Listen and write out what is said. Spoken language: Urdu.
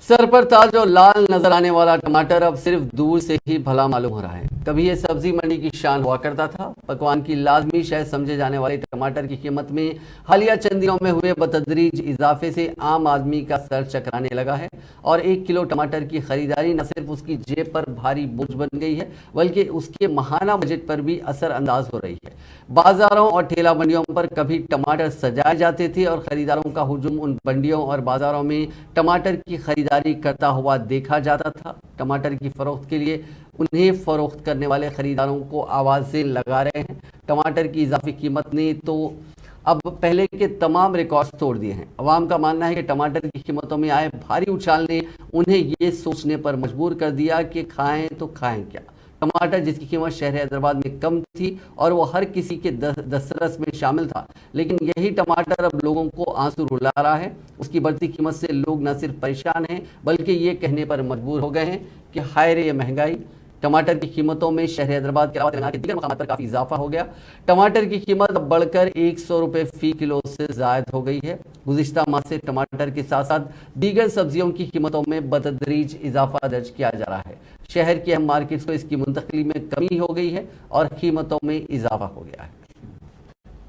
سر پر تاج اور لال نظر آنے والا ٹماٹر اب صرف دور سے ہی بھلا معلوم ہو رہا ہے۔ کبھی یہ سبزی منڈی کی شان ہوا کرتا تھا۔ پکوان کی لازمی شے سمجھے جانے والے ٹماٹر کی قیمت میں حالیہ چند دنوں میں ہوئے بتدریج اضافے سے عام آدمی کا سر چکرانے لگا ہے، اور 1 کلو ٹماٹر کی خریداری نہ صرف اس کی جیب پر بھاری بوجھ بن گئی ہے بلکہ اس کے ماہانہ بجٹ پر بھی اثر انداز ہو رہی ہے۔ بازاروں اور ٹھیلا منڈیوں پر کبھی ٹماٹر سجائے جاتے تھے اور خریداروں کا ہجوم ان منڈیوں اور بازاروں میں ٹماٹر کی خریداری کرتا ہوا دیکھا جاتا تھا۔ ٹماٹر کی فروخت کے لیے انہیں فروخت کرنے والے خریداروں کو آوازیں لگا رہے ہیں۔ ٹماٹر کی اضافی قیمت نے تو اب پہلے کے تمام ریکارڈز توڑ دیے ہیں۔ عوام کا ماننا ہے کہ ٹماٹر کی قیمتوں میں آئے بھاری اچھال نے انہیں یہ سوچنے پر مجبور کر دیا کہ کھائیں تو کھائیں کیا۔ ٹماٹر جس کی قیمت شہر حیدرآباد میں کم تھی اور وہ ہر کسی کے دسترس میں شامل تھا، لیکن یہی ٹماٹر اب لوگوں کو آنسو رلا رہا ہے۔ اس کی بڑھتی قیمت سے لوگ نہ صرف پریشان ہیں بلکہ یہ کہنے پر مجبور ہو گئے ہیں کہ ہائے رے یہ مہنگائی۔ ٹماٹر کی قیمتوں میں شہر حیدرآباد کے علاوہ تلنگانہ کے دیگر مقامات پر کافی اضافہ ہو گیا۔ ٹماٹر کی قیمت اب بڑھ کر 100 روپے فی کلو سے زائد ہو گئی ہے۔ گزشتہ ماہ سے ٹماٹر کے ساتھ ساتھ دیگر سبزیوں کی قیمتوں میں بتدریج اضافہ درج کیا جا رہا ہے۔ شہر کی اہم مارکیٹس کو اس کی منتقلی میں کمی ہو گئی ہے اور قیمتوں میں اضافہ ہو گیا ہے۔